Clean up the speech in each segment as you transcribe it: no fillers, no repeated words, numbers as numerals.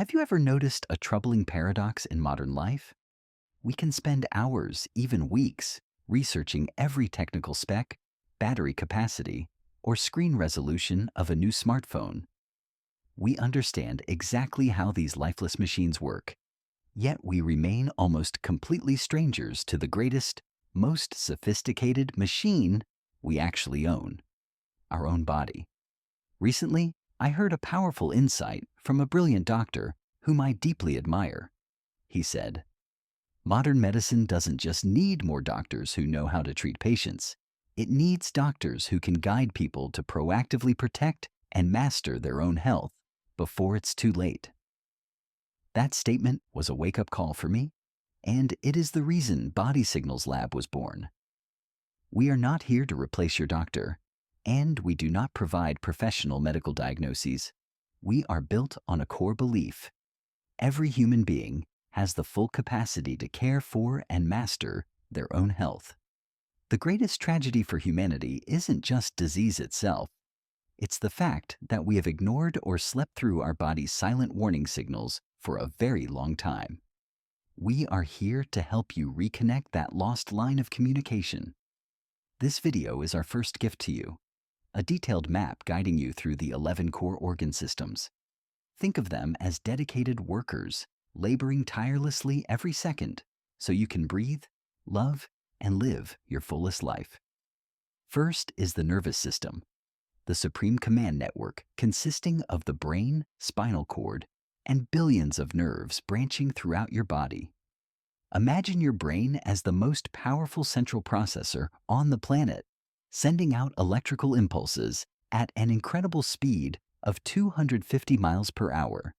Have you ever noticed a troubling paradox in modern life? We can spend hours, even weeks, researching every technical spec, battery capacity, or screen resolution of a new smartphone. We understand exactly how these lifeless machines work, yet we remain almost completely strangers to the greatest, most sophisticated machine we actually own, our own body. Recently, I heard a powerful insight from a brilliant doctor whom I deeply admire. He said, "Modern medicine doesn't just need more doctors who know how to treat patients. It needs doctors who can guide people to proactively protect and master their own health before it's too late." That statement was a wake-up call for me, and it is the reason Body Signals Lab was born. We are not here to replace your doctor, and we do not provide professional medical diagnoses. We are built on a core belief. Every human being has the full capacity to care for and master their own health. The greatest tragedy for humanity isn't just disease itself. It's the fact that we have ignored or slept through our body's silent warning signals for a very long time. We are here to help you reconnect that lost line of communication. This video is our first gift to you, a detailed map guiding you through the 11 core organ systems. Think of them as dedicated workers, laboring tirelessly every second so you can breathe, love, and live your fullest life. First is the nervous system, the supreme command network consisting of the brain, spinal cord, and billions of nerves branching throughout your body. Imagine your brain as the most powerful central processor on the planet, sending out electrical impulses at an incredible speed of 250 miles per hour.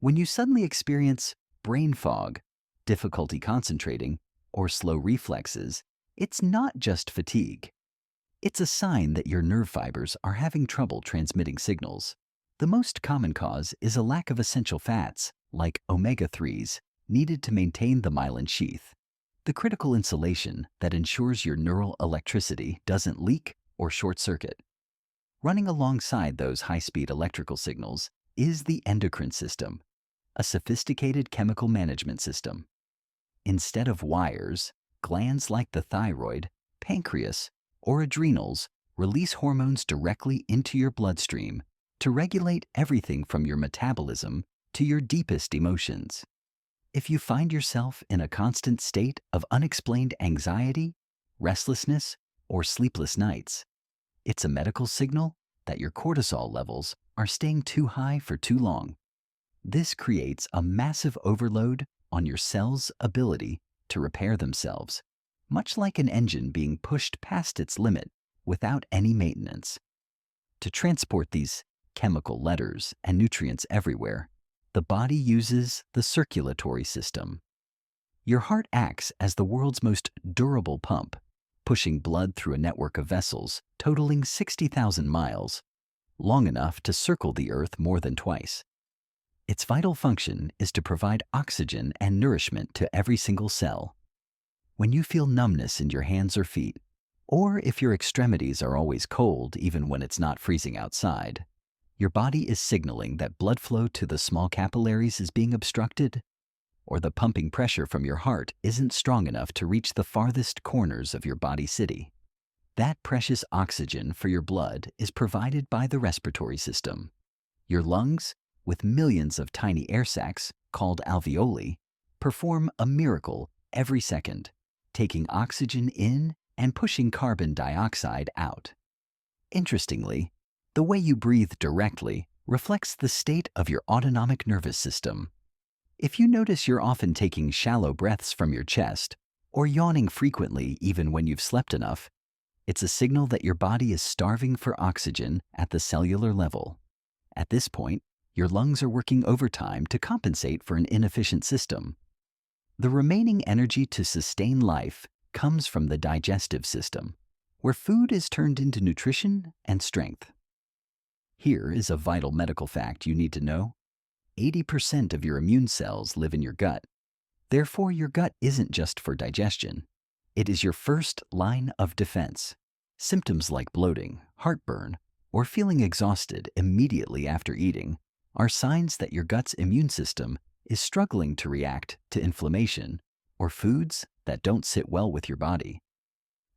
When you suddenly experience brain fog, difficulty concentrating, or slow reflexes, it's not just fatigue. It's a sign that your nerve fibers are having trouble transmitting signals. The most common cause is a lack of essential fats, like omega-3s, needed to maintain the myelin sheath, the critical insulation that ensures your neural electricity doesn't leak or short-circuit. Running alongside those high-speed electrical signals is the endocrine system, a sophisticated chemical management system. Instead of wires, glands like the thyroid, pancreas, or adrenals release hormones directly into your bloodstream to regulate everything from your metabolism to your deepest emotions. If you find yourself in a constant state of unexplained anxiety, restlessness, or sleepless nights, it's a medical signal that your cortisol levels are staying too high for too long. This creates a massive overload on your cells' ability to repair themselves, much like an engine being pushed past its limit without any maintenance. To transport these chemical letters and nutrients everywhere, the body uses the circulatory system. Your heart acts as the world's most durable pump, pushing blood through a network of vessels totaling 60,000 miles, long enough to circle the Earth more than twice. Its vital function is to provide oxygen and nourishment to every single cell. When you feel numbness in your hands or feet, or if your extremities are always cold even when it's not freezing outside, your body is signaling that blood flow to the small capillaries is being obstructed, or the pumping pressure from your heart isn't strong enough to reach the farthest corners of your body city. That precious oxygen for your blood is provided by the respiratory system. Your lungs, with millions of tiny air sacs called alveoli, perform a miracle every second, taking oxygen in and pushing carbon dioxide out. Interestingly, the way you breathe directly reflects the state of your autonomic nervous system. If you notice you're often taking shallow breaths from your chest or yawning frequently even when you've slept enough, it's a signal that your body is starving for oxygen at the cellular level. At this point, your lungs are working overtime to compensate for an inefficient system. The remaining energy to sustain life comes from the digestive system, where food is turned into nutrition and strength. Here is a vital medical fact you need to know. 80% of your immune cells live in your gut. Therefore, your gut isn't just for digestion. It is your first line of defense. Symptoms like bloating, heartburn, or feeling exhausted immediately after eating are signs that your gut's immune system is struggling to react to inflammation or foods that don't sit well with your body.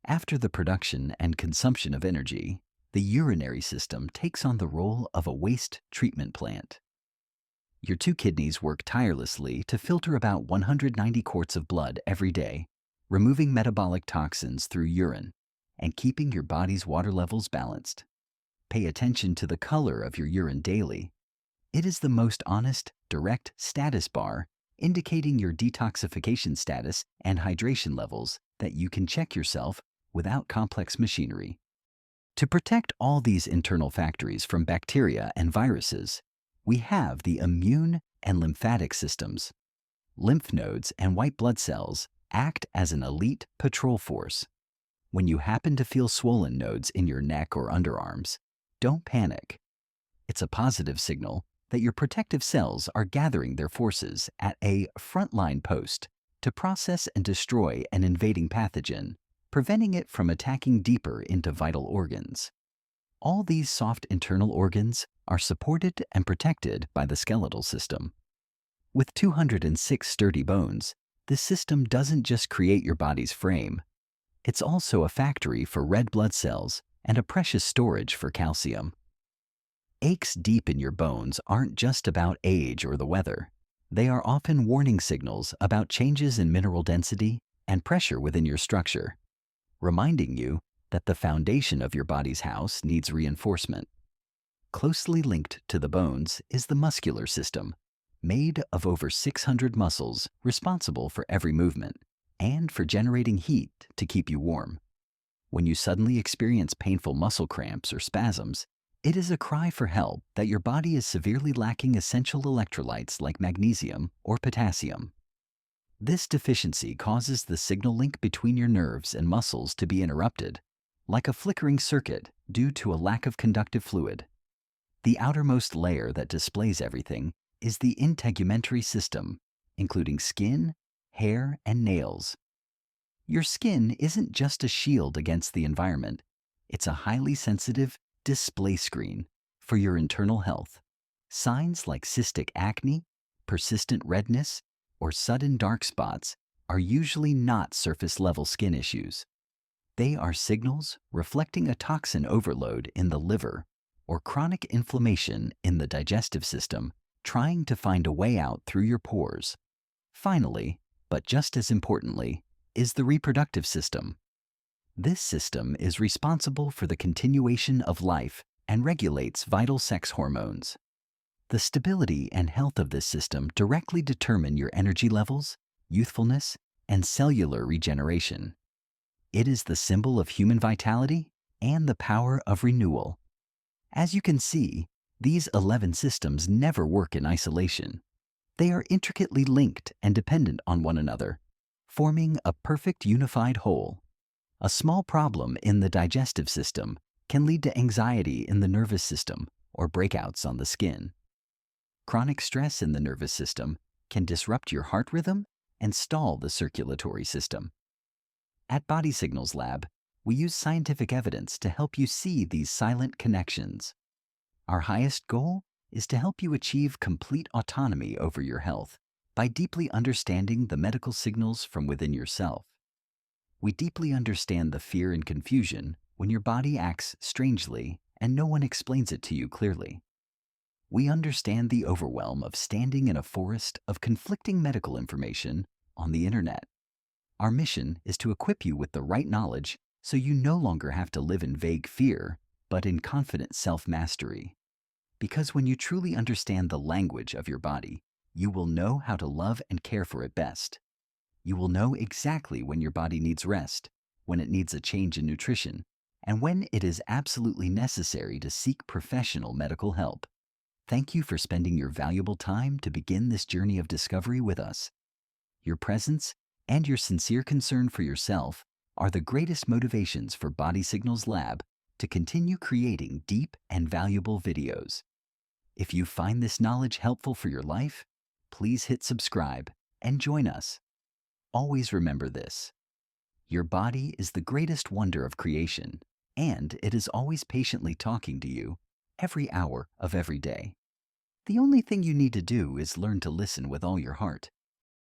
After the production and consumption of energy, the urinary system takes on the role of a waste treatment plant. Your two kidneys work tirelessly to filter about 190 quarts of blood every day, removing metabolic toxins through urine and keeping your body's water levels balanced. Pay attention to the color of your urine daily. It is the most honest, direct status bar indicating your detoxification status and hydration levels that you can check yourself without complex machinery. To protect all these internal factories from bacteria and viruses, we have the immune and lymphatic systems. Lymph nodes and white blood cells act as an elite patrol force. When you happen to feel swollen nodes in your neck or underarms, don't panic. It's a positive signal that your protective cells are gathering their forces at a frontline post to process and destroy an invading pathogen, preventing it from attacking deeper into vital organs. All these soft internal organs are supported and protected by the skeletal system. With 206 sturdy bones, this system doesn't just create your body's frame. It's also a factory for red blood cells and a precious storage for calcium. Aches deep in your bones aren't just about age or the weather. They are often warning signals about changes in mineral density and pressure within your structure, reminding you that the foundation of your body's house needs reinforcement. Closely linked to the bones is the muscular system, made of over 600 muscles responsible for every movement and for generating heat to keep you warm. When you suddenly experience painful muscle cramps or spasms, it is a cry for help that your body is severely lacking essential electrolytes like magnesium or potassium. This deficiency causes the signal link between your nerves and muscles to be interrupted, like a flickering circuit due to a lack of conductive fluid. The outermost layer that displays everything is the integumentary system, including skin, hair, and nails. Your skin isn't just a shield against the environment, it's a highly sensitive display screen for your internal health. Signs like cystic acne, persistent redness, or sudden dark spots are usually not surface-level skin issues. They are signals reflecting a toxin overload in the liver or chronic inflammation in the digestive system trying to find a way out through your pores. Finally, but just as importantly, is the reproductive system. This system is responsible for the continuation of life and regulates vital sex hormones. The stability and health of this system directly determine your energy levels, youthfulness, and cellular regeneration. It is the symbol of human vitality and the power of renewal. As you can see, these 11 systems never work in isolation. They are intricately linked and dependent on one another, forming a perfect unified whole. A small problem in the digestive system can lead to anxiety in the nervous system or breakouts on the skin. Chronic stress in the nervous system can disrupt your heart rhythm and stall the circulatory system. At Body Signals Lab, we use scientific evidence to help you see these silent connections. Our highest goal is to help you achieve complete autonomy over your health by deeply understanding the medical signals from within yourself. We deeply understand the fear and confusion when your body acts strangely and no one explains it to you clearly. We understand the overwhelm of standing in a forest of conflicting medical information on the internet. Our mission is to equip you with the right knowledge so you no longer have to live in vague fear, but in confident self-mastery. Because when you truly understand the language of your body, you will know how to love and care for it best. You will know exactly when your body needs rest, when it needs a change in nutrition, and when it is absolutely necessary to seek professional medical help. Thank you for spending your valuable time to begin this journey of discovery with us. Your presence and your sincere concern for yourself are the greatest motivations for Body Signals Lab to continue creating deep and valuable videos. If you find this knowledge helpful for your life, please hit subscribe and join us. Always remember this: your body is the greatest wonder of creation, and it is always patiently talking to you every hour of every day. The only thing you need to do is learn to listen with all your heart.